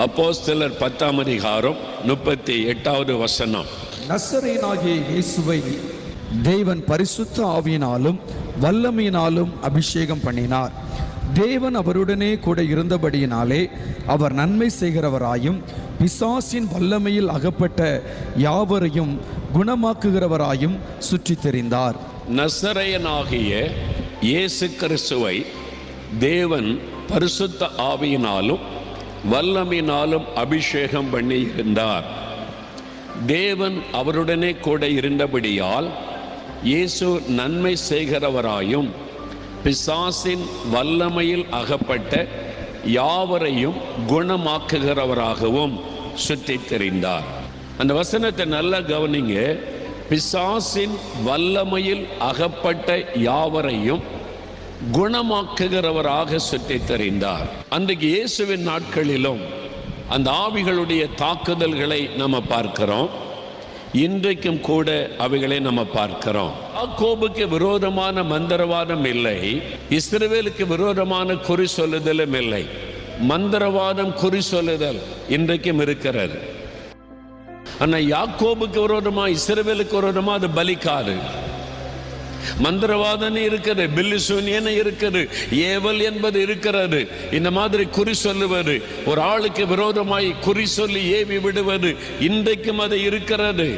அப்போஸ்தலர் 10ஆம் அதிகாரம் 38வது வசனம். நசரேயனாகிய இயேசுவை தேவன் பரிசுத்த ஆவியினாலும் வல்லமையினாலும் அபிஷேகம் பண்ணினார். தேவன் அவருடனே கூட இருந்தபடியினாலே அவர் நன்மை செய்கிறவராயும் பிசாசின் வல்லமையில் அகப்பட்ட யாவரையும் குணமாக்குகிறவராயும் சுற்றி தெரிந்தார். நசரேயனாகிய இயேசு கிறிஸ்துவை தேவன் பரிசுத்த ஆவியினாலும் வல்லமையினாலும் அபிஷேகம் பண்ணி இருந்தார். தேவன் அவருடனே கூட இருந்தபடியால் இயேசு நன்மை செய்கிறவராயும் பிசாசின் வல்லமையில் அகப்பட்ட யாவரையும் குணமாக்குகிறவராகவும் சுற்றி தெரிந்தார். அந்த வசனத்தை நல்லா கவனிங்க. பிசாசின் வல்லமையில் அகப்பட்ட யாவரையும் குணமாக்குகிறவராக சுற்றி தெரிந்தார். அன்றைக்கு இயேசுவின் நாட்களிலும் அந்த ஆவிகளுடைய தாக்குதல்களை நம்ம பார்க்கிறோம். இன்றைக்கும் கூட அவைகளை நம்ம பார்க்கிறோம். யாக்கோபுக்கு விரோதமான மந்திரவாதம் இல்லை, இஸ்ரவேலுக்கு விரோதமான குறி சொல்லுதலும் இல்லை. மந்திரவாதம் குறி சொல்லுதல் இன்றைக்கும் இருக்கிறது. ஆனால் யாக்கோபுக்கு விரோதமா இஸ்ரவேலுக்கு விரோதமா அது பலிக்காது. மந்திரவாதம் இருக்கிறது, பில்லி சூனியன் இருக்கிறது, ஏவல் என்பது இருக்கிறது. இந்த மாதிரி குறி சொல்லுவது, ஒரு ஆளுக்கு விரோதமாய் குறி சொல்லி ஏவி விடுவது இன்றைக்கும் அது இருக்கிறது.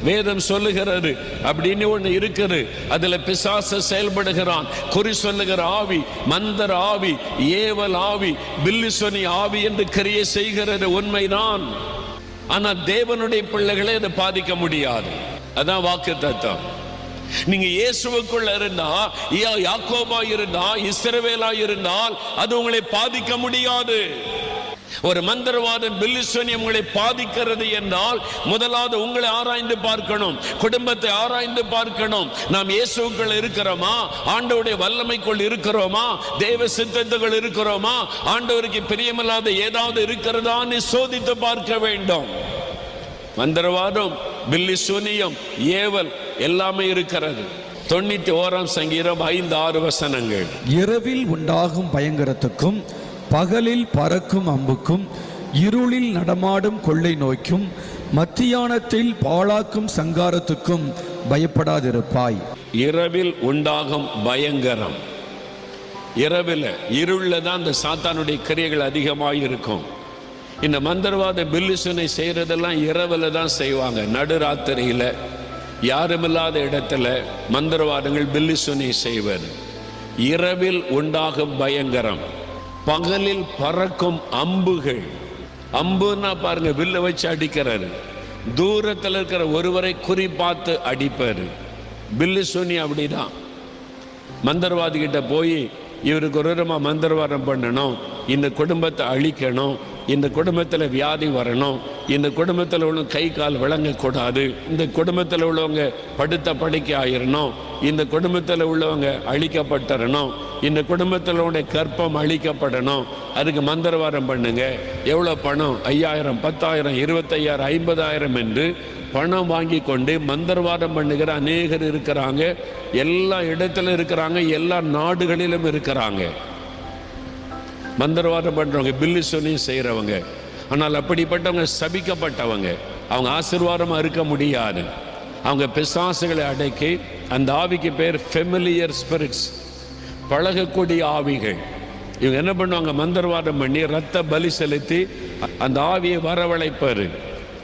வேதம் சொல்லுகிறது அப்படின்னு ஒண்ணு இருக்குது. அதுல பிசாசு செயல்படுகிறான். குறி சொல்லுகிற ஆவி, மந்திர ஆவி, ஏவல் ஆவி, பில்லி சூனி ஆவி என்று கிரியை செய்கிறது உண்மைதான். ஆனா தேவனுடைய பிள்ளைகளை அதை பாதிக்க முடியாது. அதான் வாக்கு தத்துவம். நீங்க இயேசுவுக்குள்ள இருந்தா, யாக்கோபா இருந்தா, இஸ்ரவேலா இருந்தால் அது உங்களை பாதிக்க முடியாது. ஒரு மந்திரவாதம் பில்லிசூனியம் உங்களை பாதிக்கிறது என்றால் முதலாவது உங்களை ஆராய்ந்து பார்க்கணும், குடும்பத்தை ஆராய்ந்து பார்க்கணும். நாம் இயேசுவுக்குள்ள இருக்கிறோமா, ஆண்டவருடைய வல்லமைக்குள் இருக்கிறோமா, தேவ சித்தத்துக்குள் இருக்கிறோமா, ஆண்டவருக்கு பிரியமில்லாத ஏதாவது இருக்கிறதான்னு சோதித்து பார்க்க வேண்டும். மந்திரவாதம், பில்லி சூனியம், ஏவல் எல்லாமே இருக்கிறது. 91ஆம் சங்கீதம் 5-6 வசனங்கள். இரவில் உண்டாகும் பயங்கரத்துக்கும் பகலில் பறக்கும் அம்புக்கும் இருளில் நடமாடும் கொள்ளை நோய்க்கும் மத்தியானத்தில் பாழாக்கும் சங்காரத்துக்கும் பயப்படாதிருப்பாய். இரவில் உண்டாகும் பயங்கரம், இரவில் இருள தான் அந்த சாத்தானுடைய கிரியைகள் அதிகமாக இருக்கும். இந்த மந்திரவாத பில்லிசனை செய்யறதெல்லாம் இரவில் தான் செய்வாங்க. நடுராத்திரியில் யாருமில்லாத இடத்துல மந்திரவாதங்கள் பில்லிசனை செய்வது. இரவில் உண்டாகும் பயங்கரம், பகலில் பறக்கும் அம்புகள். அம்புன்னா பாருங்க, வில்ல வச்சு அடிக்கிறாரு. தூரத்தில் இருக்கிற ஒருவரை குறி பார்த்து அடிப்பாரு. பில்லிசூனி அப்படிதான். மந்திரவாதி கிட்ட போய் இவருக்கு ஒரு விதமாக மந்திரவாதம் பண்ணணும், இந்த குடும்பத்தை அழிக்கணும், இந்த குடும்பத்தில் வியாதி வரணும், இந்த குடும்பத்தில் உள்ள கை கால் விளங்கக்கூடாது, இந்த குடும்பத்தில் உள்ளவங்க படுத்த படுக்கை ஆயிரணும், இந்த குடும்பத்தில் உள்ளவங்க அழிக்கப்பட்டுறணும், இந்த குடும்பத்தில் உள்ள கற்பம் அழிக்கப்படணும், அதுக்கு மந்திரவாதம் பண்ணுங்க. எவ்வளோ பணம்? 5000, 10,000, 25,000, 50,000 என்று பணம் வாங்கி கொண்டு மந்திரவாதம் பண்ணுகிற அநேகர் இருக்கிறாங்க. எல்லா இடத்துல இருக்கிறாங்க, எல்லா நாடுகளிலும் இருக்கிறாங்க மந்திரவாதம் பண்றவங்க, பில்லி சொல்லி செய்யறவங்க. ஆனால் அப்படிப்பட்டவங்க சபிக்கப்பட்டவங்க, அவங்க ஆசீர்வாதமா இருக்க முடியாது. அவங்க பிசாசுகளை அடக்கி, அந்த ஆவிக்கு பேர் ஃபெமிலியர் ஸ்பிரிட்ஸ், பழகக்கூடிய ஆவிகள். இவங்க என்ன பண்ணுவாங்க? மந்திரவாதம் பண்ணி ரத்த பலி செலுத்தி அந்த ஆவியை வரவழைப்பாரு,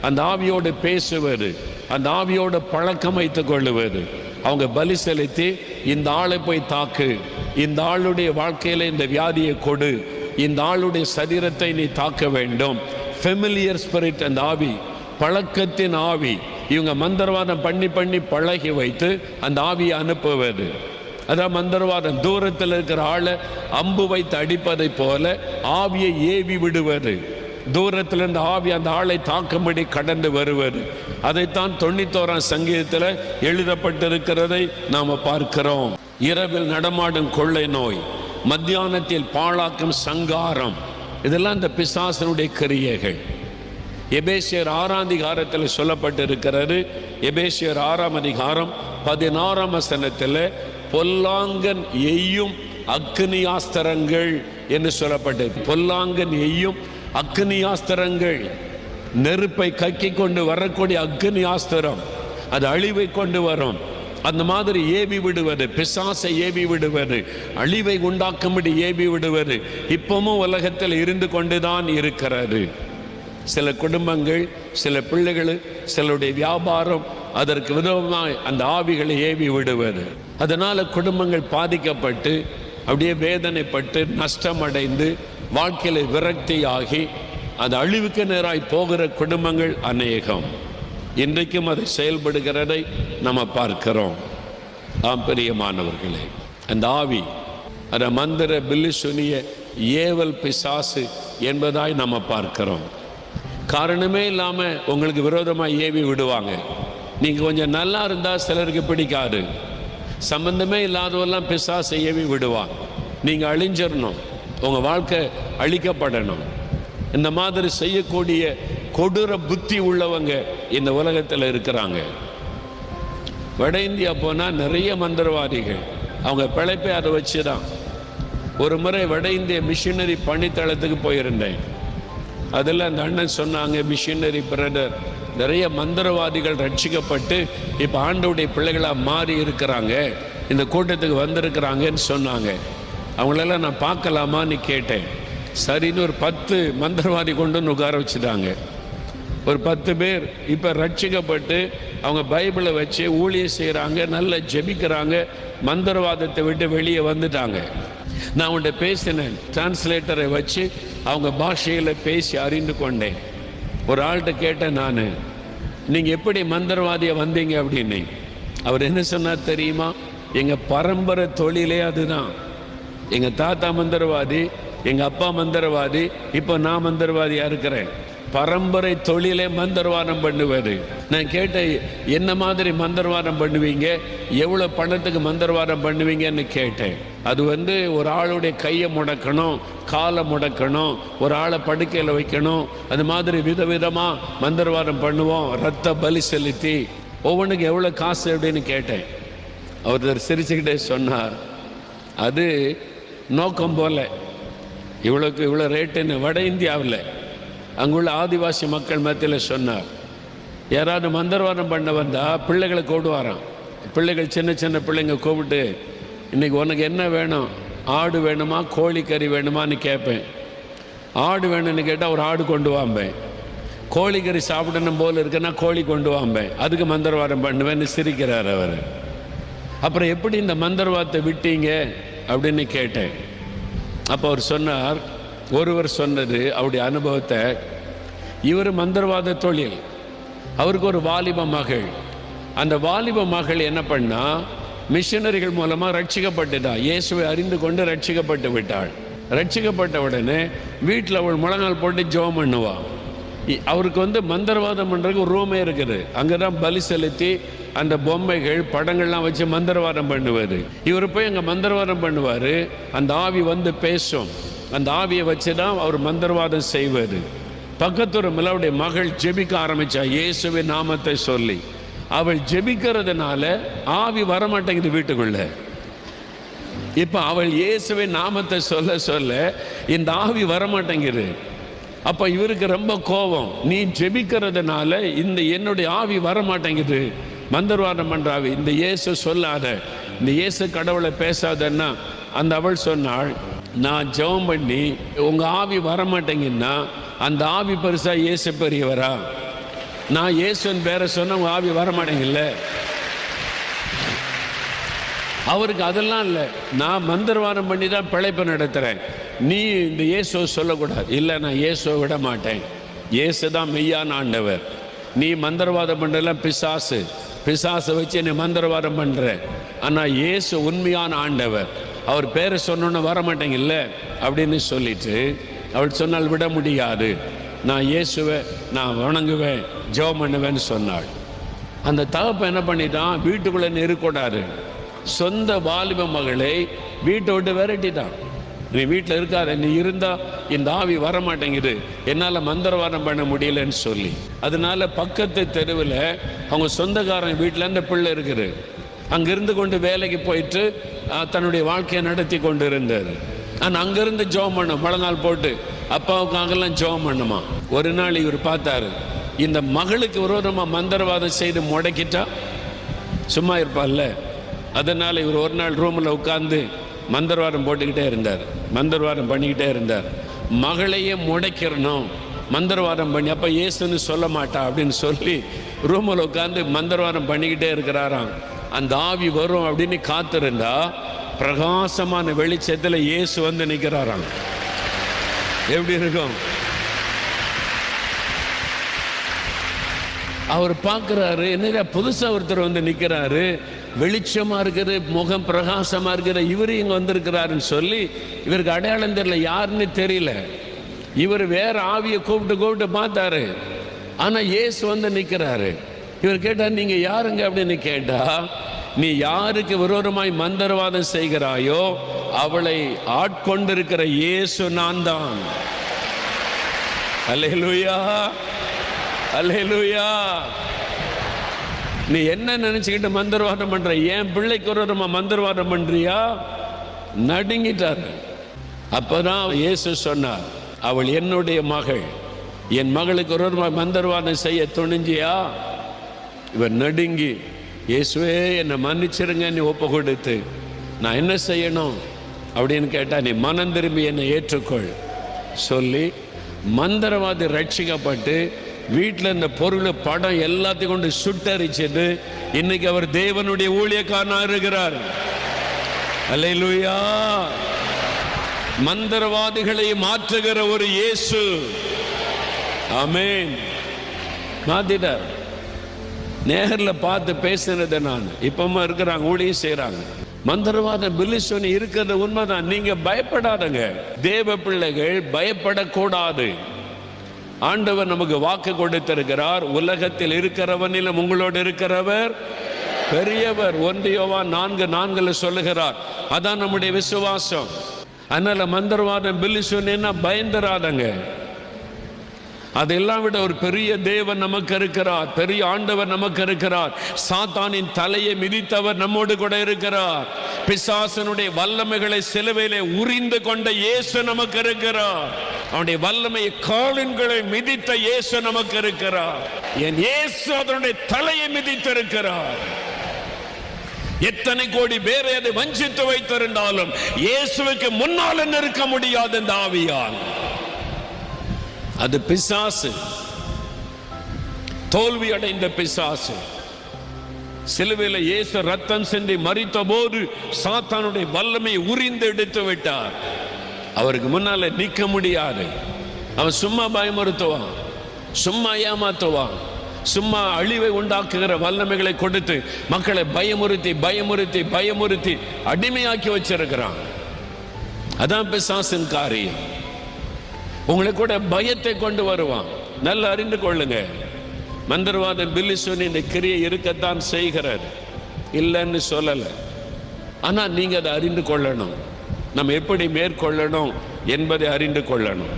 அந்த ஆவியோடு பேசுவது, அந்த ஆவியோட பழக்கம் வைத்துக் கொள்ளுவது. அவங்க பலி செலுத்தி இந்த ஆளை போய் தாக்கு, இந்த ஆளுடைய வாழ்க்கையில இந்த வியாதியை கொடு, இந்த ஆளுடைய சரீரத்தை நீ தாக்க வேண்டும். ஃபெமிலியர் ஸ்பிரிட், அந்த ஆவி, பழக்கத்தின் ஆவி. இவங்க மந்திரவாதம் பண்ணி பண்ணி பழகி வைத்து அந்த ஆவியை அனுப்புவது. அதான் மந்திரவாதம். தூரத்தில் இருக்கிற ஆளை அம்பு வைத்து அடிப்பதை போல ஆவியை ஏவி விடுவது. தூரத்தில் இருந்த ஆவி அந்த ஆளை தாக்கும்படி கடந்து வருவது. அதைத்தான் 91ஆம் சங்கீதத்தில் எழுதப்பட்டிருக்கிறதை நாம் பார்க்கிறோம். இரவில் நடமாடும் கொள்ளை நோய், மத்தியானத்தில் பாழாக்கும் சங்காரம், இதெல்லாம் இந்த பிசாசனுடைய கிரியைகள். எபேசியர் 6ஆம் அதிகாரத்தில் சொல்லப்பட்டிருக்கிறது. எபேசியர் 6ஆம் அதிகாரம் 16ஆம் வசனத்தில் பொல்லாங்கன் எய்யும் அக்னியாஸ்திரங்கள் என்று சொல்லப்பட்டது. பொல்லாங்கன் எய்யும் அக்னியாஸ்திரங்கள், நெருப்பை கக்கி கொண்டு வரக்கூடிய அக்னியாஸ்திரம், அது அழிவை கொண்டு வரும். அந்த மாதிரி ஏவி விடுவது, பிசாசை ஏவி விடுவது, அழிவை உண்டாக்கும்படி ஏவி விடுவது இப்பவும் உலகத்தில் இருந்து கொண்டுதான் இருக்கிறது. சில குடும்பங்கள், சில பிள்ளைகள், சிலருடைய வியாபாரம் அதற்கு விதமாக அந்த ஆவிகளை ஏவி விடுவது. அதனால குடும்பங்கள் பாதிக்கப்பட்டு அப்படியே வேதனைப்பட்டு நஷ்டமடைந்து வாழ்க்கையில் விரக்தியாகி அது அழிவுக்கு நேராய் போகிற குடும்பங்கள் அநேகம். இன்றைக்கும் அது செயல்படுகிறதை நம்ம பார்க்கிறோம். பிரியமானவர்களே, அந்த ஆவி அந்த மந்திர பில்லி சுனிய ஏவல் பிசாசு என்பதாய் நம்ம பார்க்கிறோம். காரணமே இல்லாமல் உங்களுக்கு விரோதமாக ஏவி விடுவாங்க. நீங்கள் கொஞ்சம் நல்லா இருந்தால் சிலருக்கு பிடிக்காது. சம்பந்தமே இல்லாதவெல்லாம் பிசாசை ஏவி விடுவான். நீங்கள் அழிஞ்சிடணும், உங்கள் வாழ்க்கை அழிக்கப்படணும். இந்த மாதிரி செய்யக்கூடிய கொடூர புத்தி உள்ளவங்க இந்த உலகத்தில் இருக்கிறாங்க. வட இந்தியா போனால் நிறைய மந்திரவாதிகள், அவங்க பிழைப்பை அதை வச்சு தான். ஒரு முறை வட இந்திய மிஷினரி பணித்தளத்துக்கு போயிருந்தேன். அதில் அந்த அண்ணன் சொன்னாங்க, மிஷினரி பிரதர், நிறைய மந்திரவாதிகள் ரட்சிக்கப்பட்டு இப்போ ஆண்டவருடைய பிள்ளைகளாக மாறி இருக்கிறாங்க, இந்த கூட்டத்துக்கு வந்திருக்கிறாங்கன்னு சொன்னாங்க. அவங்களெல்லாம் நான் பார்க்கலாமான்னு கேட்டேன். சரின்னு ஒரு 10 மந்திரவாதி கொண்டு வந்து உட்கார வச்சுட்டாங்க. ஒரு 10 பேர் இப்போ ரட்சிக்கப்பட்டு அவங்க பைபிளை வச்சு ஊழியம் செய்கிறாங்க, நல்லா ஜெபிக்கிறாங்க, மந்திரவாதத்தை விட்டு வெளியே வந்துட்டாங்க. நான் அவங்கள்ட்ட பேசினேன், டிரான்ஸ்லேட்டரை வச்சு அவங்க பாஷையில் பேசி அறிந்து கொண்டேன். ஒரு ஆள்கிட்ட கேட்டேன், நான் நீங்கள் எப்படி மந்திரவாதியாக வந்தீங்க அப்படின்னு. அவர் என்ன சொன்னார் தெரியுமா? எங்கள் பரம்பரை தொழிலே அதுதான். எங்கள் தாத்தா மந்திரவாதி, எங்கள் அப்பா மந்திரவாதி, இப்போ நான் மந்திரவாதியாக இருக்கிறேன். பரம்பரை தொழிலே மந்திரவாதம் பண்ணுவது. நான் கேட்டேன், என்ன மாதிரி மந்திரவாதம் பண்ணுவீங்க, எவ்வளோ பணத்துக்கு மந்திரவாதம் பண்ணுவீங்கன்னு கேட்டேன். அது ஒரு ஆளுடைய கையை முடக்கணும், காலை முடக்கணும், ஒரு ஆளை படுக்கையில் வைக்கணும், அது மாதிரி விதவிதமாக மந்திரவாதம் பண்ணுவோம், ரத்த பலி செலுத்தி. ஒவ்வொன்றுக்கு எவ்வளோ காசு அப்படின்னு கேட்டேன். அவர் சிரிச்சுக்கிட்டே சொன்னார், அது நோக்கம் போல் இவ்வளோக்கு இவ்வளோ ரேட்டுன்னு வட இந்தியாவில் அங்குள்ள ஆதிவாசி மக்கள் மத்தியில் சொன்னார். யாராவது மந்திரவாதம் பண்ண வந்தால் பிள்ளைகளை கூடுவாராம். பிள்ளைகள் சின்ன சின்ன பிள்ளைங்க கூப்பிட்டு, இன்றைக்கி உனக்கு என்ன வேணும், ஆடு வேணுமா கோழிக்கறி வேணுமான்னு கேட்பேன். ஆடு வேணும்னு கேட்டால் ஒரு ஆடு கொண்டு வாம்பேன். கோழிக்கறி சாப்பிடணும் போல் இருக்குன்னா கோழி கொண்டு வாம்பேன். அதுக்கு மந்திரவாதம் பண்ணுவேன்னு சிரிக்கிறார் அவர். அப்புறம் எப்படி இந்த மந்திரவாதத்தை விட்டீங்க அப்படின்னு கேட்டேன். அப்போ அவர் சொன்னார், ஒருவர் சொன்னது அவருடைய அனுபவத்தை. இவர் மந்திரவாத தொழில், அவருக்கு ஒரு வாலிப மகள். அந்த வாலிப மகள் என்ன பண்ணா, மிஷனரிகள் மூலமாக ரட்சிக்கப்பட்டுட்டா, இயேசுவை அறிந்து கொண்டு ரட்சிக்கப்பட்டு விட்டாள். ரட்சிக்கப்பட்ட உடனே வீட்டில் அவள் முழங்கால் போட்டு ஜெபம் பண்ணுவாள். அவருக்கு மந்திரவாதம் பண்ணுறதுக்கு ஒரு ரூமே இருக்குது. அங்கே தான் பலி செலுத்தி அந்த பொம்மைகள் படங்கள்லாம் வச்சு மந்திரவாதம் பண்ணுவது. இவர் போய் அங்கே மந்திரவாதம் பண்ணுவார். அந்த ஆவி பேசும். அந்த ஆவியை வச்சு தான் அவர் மந்திரவாதம் செய்வது. பக்கத்தூர் மிலவுடைய மகள் ஜெபிக்க ஆரம்பித்தா, இயேசுவின் நாமத்தை சொல்லி. அவள் ஜெபிக்கிறதுனால ஆவி வரமாட்டேங்குது வீட்டுக்குள்ள. இப்போ அவள் இயேசுவின் நாமத்தை சொல்ல சொல்ல இந்த ஆவி வரமாட்டேங்குது. அப்போ இவருக்கு ரொம்ப கோபம், நீ ஜெபிக்கிறதுனால இந்த என்னுடைய ஆவி வரமாட்டேங்குது, மந்திரவாதம் பண்ணுற ஆவி, இந்த இயேசு சொல்லாத, இந்த இயேசு கடவுளை பேசாதன்னா. அந்த அவள் சொன்னாள், நான் ஜெபம் பண்ணி உங்கள் ஆவி வரமாட்டேங்கன்னா அந்த ஆவி பெருசா இயேசு பெரியவரா? நான் இயேசுன்னு பேரை சொன்ன உங்கள் ஆவி வரமாட்டேங்கல்ல. அவருக்கு அதெல்லாம் இல்லை, நான் மந்திரவாதம் பண்ணி தான் பிழைப்பு நடத்துகிறேன், நீ இந்த இயேசுவை சொல்லக்கூடாது. இல்லை, நான் இயேசுவை விட மாட்டேன், இயேசு தான் மெய்யான ஆண்டவர். நீ மந்திரவாதம் பண்ணுறலாம் பிசாசு, பிசாசை வச்சு நீ மந்திரவாதம் பண்ணுற. ஆனால் இயேசு உண்மையான ஆண்டவர், அவர் பேரை சொன்னோன்னு வரமாட்டேங்கல்ல அப்படின்னு சொல்லிட்டு அவள் சொன்னால் விட முடியாது, நான் இயேசுவை நான் வணங்குவேன், ஜெபம் பண்ணுவேன்னு சொன்னாள். அந்த தகப்பை என்ன பண்ணிட்டான், வீட்டுக்குள்ளே இருக்கக்கூடாது, சொந்த வாலிப மகளை வீட்டை விட்டு விரட்டிட்டான். நீ வீட்டில் இருக்காத, நீ இருந்தால் இந்த ஆவி வரமாட்டேங்குது, என்னால் மந்திரவாதம் பண்ண முடியலன்னு சொல்லி. அதனால பக்கத்து தெருவில் அவங்க சொந்தக்காரங்க வீட்டில் அந்த பிள்ளை இருக்குது, அங்கிருந்து கொண்டு வேலைக்கு போயிட்டு தன்னுடைய வாழ்க்கையை நடத்தி கொண்டு இருந்தார். ஆனால் அங்கேருந்து ஜெபம் பண்ணும், முழங்கால் போட்டு அப்பாவுக்காகலாம் ஜெபம் பண்ணுமா. ஒரு நாள் இவர் பார்த்தாரு, இந்த மகளுக்கு விரோதமாக மந்திரவாதம் செய்து முடக்கிட்டா சும்மா இருப்பார்ல. அதனால் இவர் ஒரு நாள் ரூமில் உட்கார்ந்து மந்திரவாதம் போட்டுக்கிட்டே இருந்தார், மந்திரவாதம் பண்ணிக்கிட்டே இருந்தார். மகளையே முடைக்கிறணும் மந்திரவாதம் பண்ணி, அப்போ இயேசுன்னு சொல்ல மாட்டா அப்படின்னு சொல்லி ரூமில் உட்காந்து மந்திரவாதம் பண்ணிக்கிட்டே இருக்கிறாராம். அந்த ஆவி வரும் அப்படின்னு காத்திருந்தா பிரகாசமான வெளிச்சத்தில் இயேசு வந்து நிற்கிறாராம். எப்படி இருக்கும்? அவர் பார்க்குறாரு, என்ன புதுசாக ஒருத்தர் வந்து நிற்கிறாரு, வெளிச்சமாக இருக்குது, முகம் பிரகாசமாக இருக்குது, இவர் இங்கே வந்திருக்கிறாருன்னு சொல்லி இவருக்கு அடையாளம் தெரியல, யாருன்னு தெரியல. இவர் வேற ஆவியை கூப்பிட்டு பார்த்தாரு, ஆனால் இயேசு வந்து நிற்கிறாரு. இவர் கேட்டார், நீங்கள் யாருங்க அப்படின்னு கேட்டா, நீ யாருக்கு விரோதமாய் மந்திரவாதம் செய்கிறாயோ அவளை ஆட்கொண்டிருக்கிற இயேசு நான் தான். அல்லேலூயா, அல்லேலூயா. நீ என்ன நினைச்சுக்கிட்டு மந்திரவாதம் பண்ற? என் பிள்ளைக்கு விரோதமா மந்திரவாதம் பண்றியா? நடுங்கிட்டார். அப்பதான் இயேசு சொன்னார், அவள் என்னுடைய மகள், என் மகளுக்கு விரோதமாக மந்திரவாதம் செய்ய துணிஞ்சியா? இவர் நடுங்கி, இயேசுவே என்னை மன்னிச்சிருங்க நீ ஒப்பு கொடுத்து, நான் என்ன செய்யணும் அப்படின்னு கேட்டா, நீ மனம் திரும்பி என்னை ஏற்றுக்கொள் சொல்லி மந்திரவாதி ரட்சிக்கப்பட்டு வீட்டில் இந்த பொருள் படம் எல்லாத்தையும் கொண்டு சுட்டரிச்சது. இன்னைக்கு அவர் தேவனுடைய ஊழியக்காரனாக இருக்கிறார். அல்லேலூயா. மந்திரவாதிகளை மாற்றுகிற ஒரு இயேசு. ஆமென். மாத்திட்டார். நேரில் பார்த்து பேசினதை நான் இப்பமா இருக்கிறாங்க, ஊழியம் செய்யறாங்க. மந்திரவாதம் பில்லிசோனி இருக்கிறது உண்மைதான். நீங்க பயப்படாதங்க. தேவ பிள்ளைகள் பயப்படக்கூடாது. ஆண்டவர் நமக்கு வாக்கு கொடுத்திருக்கிறார், உலகத்தில் இருக்கிறவனிலும் உங்களோடு இருக்கிறவர் பெரியவர். 1 யோவான் 4:4 சொல்லுகிறார். அதான் நம்முடைய விசுவாசம். அதனால மந்திரவாதம் பில்லிசோனின்னா பயந்துராதங்க. அதெல்லாம் விட ஒரு பெரிய தேவன் நமக்கு இருக்கிறார், பெரிய ஆண்டவர் நமக்கு இருக்கிறார். சாத்தானின் தலையை மிதித்தவர் நம்மோடு கூட இருக்கிறார். பிசாசனுடைய வல்லமைகளை சிலுவையிலே உரிந்து கொண்ட இயேசு நமக்கு இருக்கிறார். அவனுடைய வல்லமையை காலின்களை மிதித்த இயேசு நமக்கு இருக்கிறார். என் இயேசு அதனுடைய தலையை மிதித்திருக்கிறார். எத்தனை கோடி பேரை அதை வஞ்சித்து வைத்திருந்தாலும் இயேசுவுக்கு முன்னால் நிற்க முடியாது இந்த ஆவியால். அது பிசாசு, தோல்வி அடைந்த பிசாசு. சிலுவையில் இயேசு ரத்தம் சிந்தி மரித்த போது சாத்தானுடைய வல்லமையை உரிந்து எடுத்து விட்டார். அவருக்கு முன்னால நிற்க முடியாது. அவன் சும்மா பயமுறுத்துவான், சும்மா ஏமாத்துவான், சும்மா அழிவை உண்டாக்குகிற வல்லமைகளை கொடுத்து மக்களை பயமுறுத்தி பயமுறுத்தி பயமுறுத்தி அடிமையாக்கி வச்சிருக்கிறான். அதான் பிசாசின் காரியம். உங்களை கூட பயத்தை கொண்டு வருவான். நல்லா அறிந்து கொள்ளுங்க, மந்திரவாதம் பில்லிசோனி இந்த கிரியை இருக்கத்தான் செய்கிறது, இல்லைன்னு சொல்லலை. ஆனால் நீங்க அதை அறிந்து கொள்ளணும். நம்ம எப்படி மேற்கொள்ளணும் என்பதை அறிந்து கொள்ளணும்.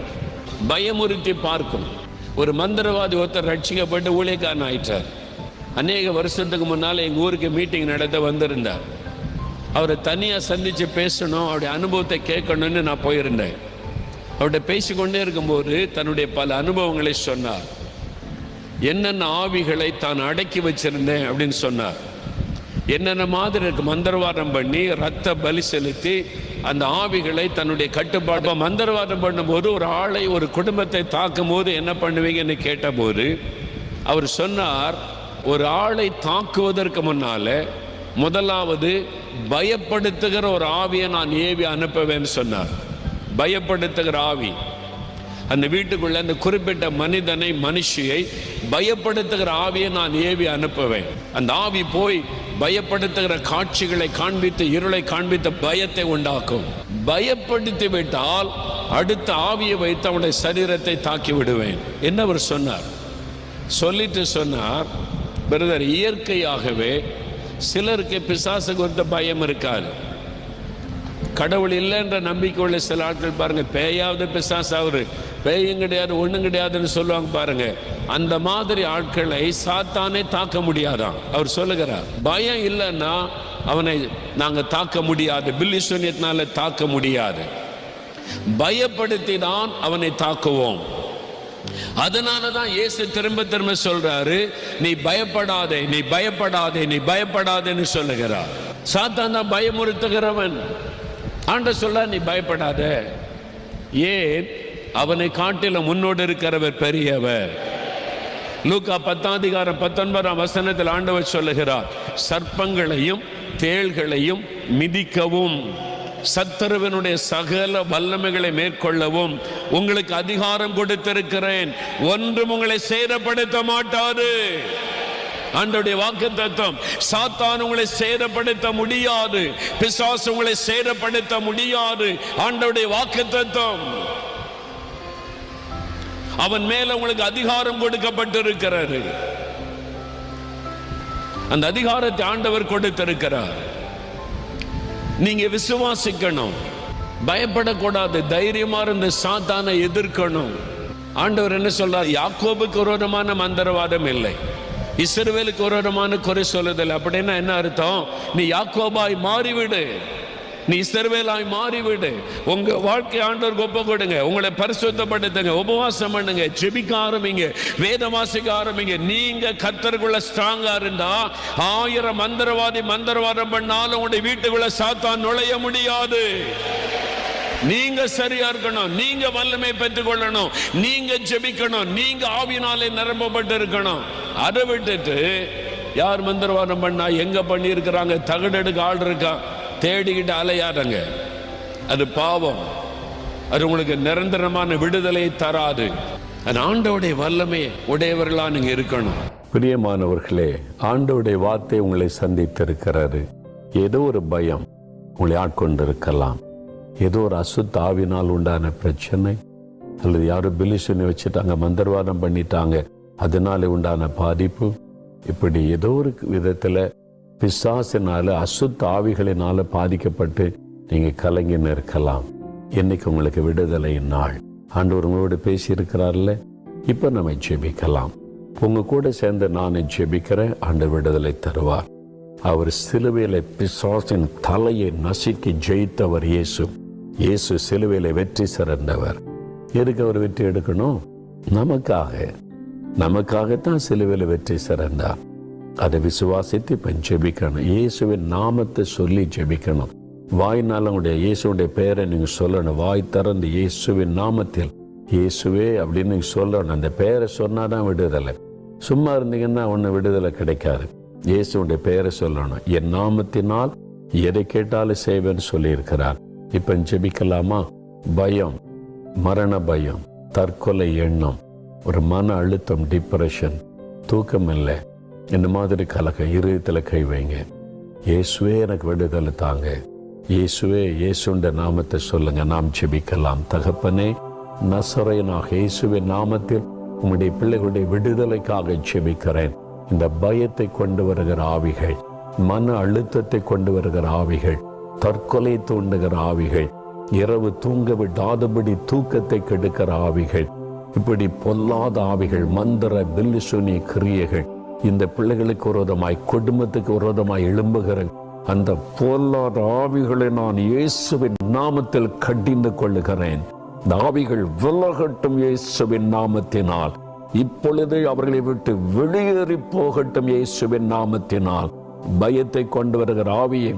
பயமுறுத்தி பார்க்கணும். ஒரு மந்திரவாதி ஒருத்தர் ரட்சிக்கப்பட்டு ஊழியக்காரன் ஆயிட்டார். அநேக வருஷத்துக்கு முன்னால் எங்கள் ஊருக்கு மீட்டிங் நடத்த வந்திருந்தார். அவரை தனியாக சந்தித்து பேசணும், அவருடைய அனுபவத்தை கேட்கணும்னு நான் போயிருந்தேன். அவர்கிட்ட பேசிக்கொண்டே இருக்கும்போது தன்னுடைய பல அனுபவங்களை சொன்னார். என்னென்ன ஆவிகளை தான் அடக்கி வச்சிருந்தேன் அப்படின்னு சொன்னார். என்னென்ன மாதிரி இருக்கு மந்திரவாதம் பண்ணி ரத்த பலி செலுத்தி அந்த ஆவிகளை தன்னுடைய கட்டுப்பாடு. மந்திரவாதம் பண்ணும்போது ஒரு ஆளை, ஒரு குடும்பத்தை தாக்கும் போது என்ன பண்ணுவீங்கன்னு கேட்டபோது அவர் சொன்னார், ஒரு ஆளை தாக்குவதற்கு முன்னால முதலாவது பயப்படுத்துகிற ஒரு ஆவியை நான் ஏவி அனுப்புவேன்னு சொன்னார். பயப்படுத்துகிற ஆவி அந்த வீட்டுக்குள்ள அந்த குறிப்பிட்ட மனிதனை, மனுஷியை பயப்படுத்துகிற ஆவியை நான் ஏவி அனுப்புவேன். அந்த ஆவி போய் பயப்படுத்துகிற காட்சிகளை காண்பித்து, இருளை காண்பித்து பயத்தை உண்டாக்கும். பயப்படுத்தி விட்டால் அடுத்த ஆவியை வைத்து அவனுடைய சரீரத்தை தாக்கி விடுவேன் என்ன அவர் சொன்னார். சொல்லிட்டு சொன்னார், பிரதர், இயற்கையாகவே சிலருக்கு பிசாசு குறித்த பயம் இருக்காது. கடவுள் இல்லைன்ற நம்பிக்கை உள்ள சில ஆட்கள் பாருங்க, பேயாவது பிசாசாவது, பேயும் கிடையாது ஒன்றும் கிடையாதுன்னு சொல்லுவாங்க பாருங்க. அந்த மாதிரி ஆட்களை சாத்தானே தாக்க முடியாதான் அவர் சொல்லுகிறார். பயம் இல்லைன்னா அவனை நாங்கள் தாக்க முடியாது, பில்லிசூனியத்தினால தாக்க முடியாது. பயப்படுத்திதான் அவனை தாக்குவோம். அதனாலதான் இயேசு திரும்ப திரும்ப சொல்றாரு, நீ பயப்படாதே, நீ பயப்படாதே, நீ பயப்படாதேன்னு சொல்லுகிறார். சாத்தான் தான் பயமுறுத்துகிறவன். ஆண்டவர் சொல்ல, நீ பயப்படாத. ஏன்? அவனை காட்டிலும் முன்னோடு இருக்கிறவர் பெரியவர். லூக்கா 10:19 ஆண்டவர் சொல்லுகிறார், சர்ப்பங்களையும் தேள்களையும் மிதிக்கவும் சத்துருவினுடைய சகல வல்லமைகளை மேற்கொள்ளவும் உங்களுக்கு அதிகாரம் கொடுத்திருக்கிறேன், ஒன்றும் உங்களை சேதப்படுத்த மாட்டாது. ஆண்டவருடைய வாக்குத்தத்தம். சாத்தான் உங்களை சேதப்படுத்த முடியாது, பிசாசு உங்களை சேதப்படுத்த முடியாது. ஆண்டவருடைய வாக்குத்தத்தம். அவன் மேல உங்களுக்கு அதிகாரம் கொடுக்கப்பட்டிருக்கிறது. அந்த அதிகாரத்தை ஆண்டவர் கொடுத்திருக்கிறார். நீங்க விசுவாசிக்கணும், பயப்படக்கூடாது, தைரியமா இருந்து சாத்தானை எதிர்க்கணும். ஆண்டவர் என்ன சொல்றார்? யாக்கோபுக்கு விரோதமான மந்திரவாதம் இல்லை, இஸ்ரவேலுக்கு விரோதமான குறை சொல்லுதல். அப்படின்னா என்ன அர்த்தம்? நீ யாக்கோபாய் மாறிவிடு, நீ இஸ்ரவேலாய் மாறிவிடு. உங்க வாழ்க்கை ஆண்டவருக்கு ஒப்பு கொடுங்க, உங்களை பரிசுத்தப்படுத்துங்க, உபவாசம் பண்ணுங்க, ஜெபிக்க ஆரம்பிங்க, வேதம் வாசிக்க ஆரம்பிங்க. நீங்க கர்த்தருக்குள்ள ஸ்ட்ராங்கா இருந்தா 1000 மந்திரவாதி மந்திரவாதம் பண்ணாலும் உங்களுடைய வீட்டுக்குள்ள சாத்தான் நுழைய முடியாது. நீங்க சரியா இருக்கணும், நீங்க வல்லமை பெற்றுக் கொள்ளணும், நீங்க ஜெபிக்கணும், நீங்க ஆவியினாலே நிரப்பப்பட்டு இருக்கணும். அதை விட்டுட்டு யார் மந்திரவாதம் பண்ணா, எங்க பண்ணி இருக்கிறாங்க, தகடெடுக்க ஆள் இருக்கா, தேடிக்கிட்டு அலையாதங்க. அது பாவம். அது உங்களுக்கு நிரந்தரமான விடுதலை தராது. ஆண்டவருடைய வல்லமை உடையவர்களா நீங்க இருக்கணும். பிரியமானவர்களே, ஆண்டவருடைய வார்த்தை உங்களை சந்தித்திருக்கிறது. ஏதோ ஒரு பயம் உங்களை ஆட்கொண்டிருக்கலாம். ஏதோ ஒரு அசுத்த ஆவினால் உண்டான பிரச்சனை, அல்லது யாரும் பிலிசுனை வச்சுட்டாங்க, மந்திரவாதம் பண்ணிட்டாங்க, அதனால உண்டான பாதிப்பு. இப்படி ஏதோ ஒரு விதத்துல பிசாசினால, அசுத்த ஆவிகளினால பாதிக்கப்பட்டு நீங்க கலங்கின்னு இருக்கலாம். இன்னைக்கு உங்களுக்கு விடுதலை நாள். ஆண்டவர் உங்களோடு பேசி இருக்கிறார்ல. இப்ப நம்ம ஜெபிக்கலாம். உங்க கூட சேர்ந்து நானே ஜெபிக்கிறேன். ஆண்டவர் விடுதலை தருவார். அவர் சிலுவையில பிசாசின் தலையை நசுக்கி ஜெயித்தவர் இயேசு. இயேசு சிலுவையில வெற்றி சிறந்தவர். எதுக்கு அவர் வெற்றி எடுக்கணும்? நமக்காகத்தான் சிலுவையில வெற்றி சிறந்தார். அதை விசுவாசித்து இப்ப ஜெபிக்கணும். இயேசுவின் நாமத்தை சொல்லி ஜெபிக்கணும். வாய்னால உங்களுடைய இயேசுடைய பெயரை நீங்க சொல்லணும். வாய் திறந்து இயேசுவின் நாமத்தில் இயேசுவே அப்படின்னு நீங்க சொல்லணும். அந்த பெயரை சொன்னாதான் விடுதலை. சும்மா இருந்தீங்கன்னா ஒன்னும் விடுதலை கிடைக்காது. இயேசுடைய பெயரை சொல்லணும். என் நாமத்தினால் எதை கேட்டாலும் செய்வேன்னு சொல்லி இருக்கிறார். இப்ப ஜெபிக்கலாமா? பயம், மரண பயம், தற்கொலை எண்ணம், ஒரு மன அழுத்தம், டிப்ரெஷன், தூக்கம் இல்லை, இந்த மாதிரி கலக்கம், இருதயத்தில் கை வைங்க. இயேசுவே எனக்கு விடுதலை தாங்க. இயேசுவே, இயேசுடைய நாமத்தை சொல்லுங்க. நாம் ஜெபிக்கலாம். தகப்பனே, நசரேயனாக இயேசுவின் நாமத்தில் உம்முடைய பிள்ளைகளுடைய விடுதலைக்காக ஜெபிக்கிறேன். இந்த பயத்தை கொண்டு வருகிற ஆவிகள், மன அழுத்தத்தை கொண்டு வருகிற ஆவிகள், தற்கொலை தூண்டுகிற ஆவிகள், இரவு தூங்க விடாதபடி தூக்கத்தை கெடுக்கிற ஆவிகள், இப்படி பொல்லாத ஆவிகள், மந்திர பில்லிசுனி கிரியைகள், இந்த பிள்ளைகளுக்கு விரோதமாய், குடும்பத்துக்கு விரோதமாய் எழும்புகிற அந்த பொல்லாத ஆவிகளை நான் இயேசுவின் நாமத்தில் கடிந்து கொள்ளுகிறேன். இந்த ஆவிகள் விலகட்டும் இயேசுவின் நாமத்தினால். இப்பொழுதே அவர்களை விட்டு வெளியேறி போகட்டும் இயேசுவின் நாமத்தினால். பயத்தை கொண்டு வருகிற ஆவியை,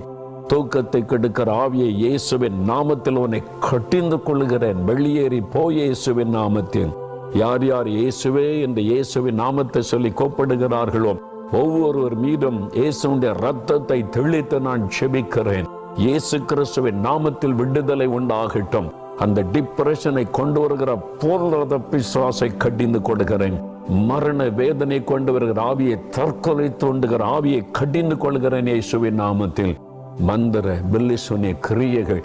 தூக்கத்தை கெடுக்கிற ஆவியை இயேசுவின் நாமத்தில் உன்னை கடிந்து கொள்ளுகிறேன். வெளியேறி போய் இயேசுவின் நாமத்தில். யார் யார் இயேசுவே என்று இயேசுவின் நாமத்தை சொல்லி கூப்பிடுகிறார்களோ ஒவ்வொருவர் மீதும் இயேசுடைய ரத்தத்தை தெளித்து நான் ஜெபிக்கிறேன். இயேசு கிறிஸ்துவின் நாமத்தில் விடுதலை உண்டாகட்டும். அந்த டிப்ரெஷனை கொண்டு வருகிற பொருளாதார பிசாசை கடிந்து கொடுக்கிறேன். மரண வேதனை கொண்டு வருகிற ஆவியை, தற்கொலை தூண்டுகிற ஆவியை கடிந்து கொள்கிறேன் இயேசுவின் நாமத்தில். மந்திர பில்லிசுனி கிரியைகள்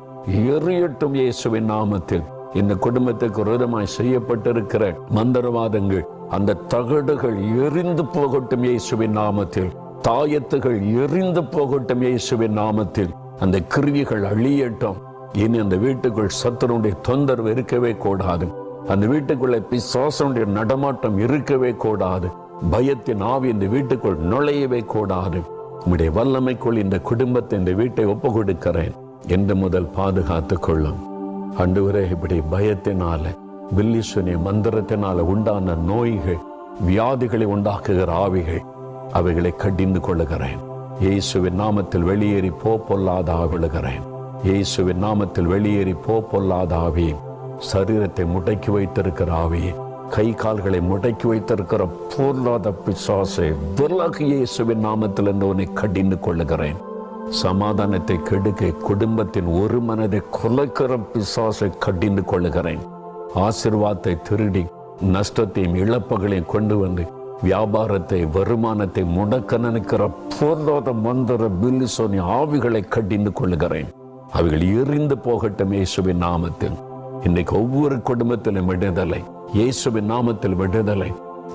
எரியட்டும் இயேசுவின் நாமத்தில். இந்த குடும்பத்துக்கு விரோதமாய் செய்யப்பட்டிருக்கிற மந்திரவாதங்கள், அந்த தகடுகள் எரிந்து போகட்டும் இயேசுவின் நாமத்தில். தாயத்துகள் எரிந்து போகட்டும் இயேசுவின் நாமத்தில். அந்த கிரியைகள் அழியட்டும். இனி அந்த வீட்டுக்குள் சத்துருடைய தொந்தரவு இருக்கவே கூடாது. அந்த வீட்டுக்குள்ள பிசாசுடைய நடமாட்டம் இருக்கவே கூடாது. பயத்தின் ஆவி இந்த வீட்டுக்குள் நுழையவே கூடாது. உம்முடைய வல்லமைக்குள் இந்த குடும்பத்தை, இந்த வீட்டை ஒப்பு கொடுக்கிறேன். என்று முதல் பாதுகாத்துக் கொள்ளும். ஆண்டவரே, இப்படி பயத்தினால, பில்லி சூனிய மந்திரத்தினால உண்டான நோய்கள், வியாதிகளை உண்டாக்குகிற ஆவிகள், அவைகளை கடிந்து கொள்ளுகிறேன். இயேசுவின் நாமத்தில் வெளியேறி பொல்லாத ஆவிழுகிறேன். இயேசுவின் நாமத்தில் வெளியேறி பொல்லாத ஆவி, சரீரத்தை முடக்கி வைத்திருக்கிற ஆவி, கை கால்களை முடக்கி வைத்திருக்கிற பொல்லாத பிசாசை விலகு, இயேசுவின் நாமத்தில் என்று உன்னை கடிந்து கொள்ளுகிறேன். சமாதானத்தை கெடுக்க, குடும்பத்தின் ஒரு மனதை கொலைக்கிற பிசாசை கடிந்து கொள்ளுகிறேன். ஆசீர்வாதத்தை திருடி நஷ்டத்தையும் இழப்புகளையும் கொண்டு வந்து வியாபாரத்தை, வருமானத்தை முடக்க நினைக்கிற பொருளாத மந்திர பில்லி சூனிய ஆவிகளை கடிந்து கொள்ளுகிறேன். அவைகள் எரிந்து போகட்டும் இயேசுவின் நாமத்தில். இன்னைக்கு ஒவ்வொரு குடும்பத்திலும் விடுதலை, இயேசுவின் நாமத்தில் விடுதலை.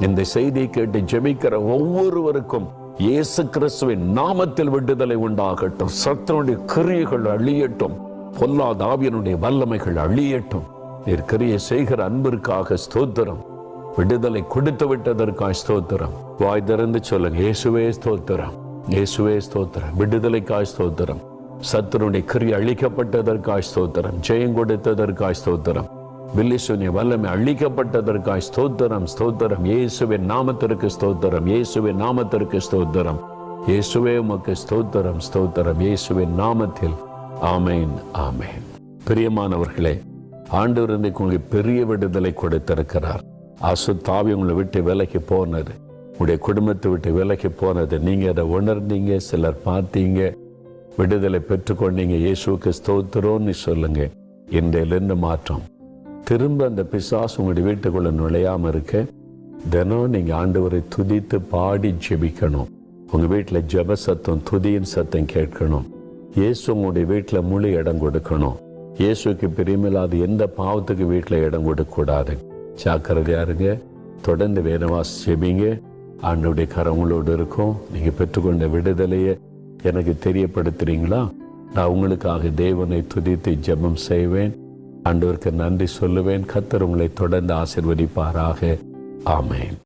இந்த செய்தியை கேட்டு ஜெபிக்கிற ஒவ்வொருவருக்கும் இயேசு கிறிஸ்துவின் நாமத்தில் விடுதலை உண்டாகட்டும். சத்துருடைய கிரியைகள் அழியட்டும், பொல்லாத ஆவியனுடைய வல்லமைகள் அழியட்டும். நீர் கிரியை செய்கிற அன்பிற்காக ஸ்தோத்திரம். விடுதலை கொடுத்து விட்டதற்காக ஸ்தோத்திரம். வாய் திறந்து சொல்லுங்க, இயேசுவே ஸ்தோத்திரம், இயேசுவே ஸ்தோத்திரம். விடுதலைக்காய் ஸ்தோத்திரம். சத்துருடைய கிரியை அழிக்கப்பட்டதற்காய் ஸ்தோத்திரம். ஜெயம் கொடுத்ததற்காய் ஸ்தோத்திரம். பில்லி சூனிய வல்லமை அழிக்கப்பட்டதற்காய் ஸ்தோத்திரம், ஸ்தோத்திரம். இயேசுவின் நாமத்திற்கு ஸ்தோத்திரம், இயேசுவின் நாமத்திற்கு ஸ்தோத்திரம். இயேசுவே உமக்கு ஸ்தோத்திரம், ஸ்தோத்திரம். இயேசுவின் நாமத்தில் ஆமேன், ஆமேன். பிரியமானவர்களே, ஆண்டவர் உங்களுக்கு பெரிய விடுதலை கொடுத்திருக்கிறார். அசுத்தாவி உங்களை விட்டு விலகி போனது, உங்களுடைய குடும்பத்தை விட்டு விலகி போனது, நீங்க அதை உணர்ந்தீங்க, சிலர் பார்த்தீங்க, விடுதலை பெற்றுக்கொண்டீங்க. இயேசுவுக்கு ஸ்தோத்திரம்னு சொல்லுங்க. இன்றையிலிருந்து மாற்றம். திரும்ப அந்த பிசாசு உங்களுடைய வீட்டுக்குள்ள நுழையாம இருக்க தினம் நீங்க ஆண்டவரை துதித்து பாடி ஜெபிக்கணும். உங்க வீட்டில் ஜெப சத்தம், துதியின் சத்தம் கேட்கணும். இயேசு உங்களுடைய வீட்டில் முழு இடம் கொடுக்கணும். இயேசுக்கு பிரியமில்லாத எந்த பாவத்துக்கு வீட்டில் இடம் கொடுக்கக்கூடாது. ஜாக்கிரதையா இருங்க. தொடர்ந்து வேதவாசி ஜெபிங்க. ஆண்டவருடைய கரம் உங்களோடு இருக்கும். நீங்க பெற்றுக்கொண்ட விடுதலையை எனக்கு தெரியப்படுத்துறீங்களா? நான் உங்களுக்காக தேவனை துதித்து ஜெபம் செய்வேன். ஆண்டவருக்கு நன்றி சொல்லுவேன். கர்த்தர் உங்களை தொடர்ந்து ஆசீர்வதிப்பாராக. ஆமென்.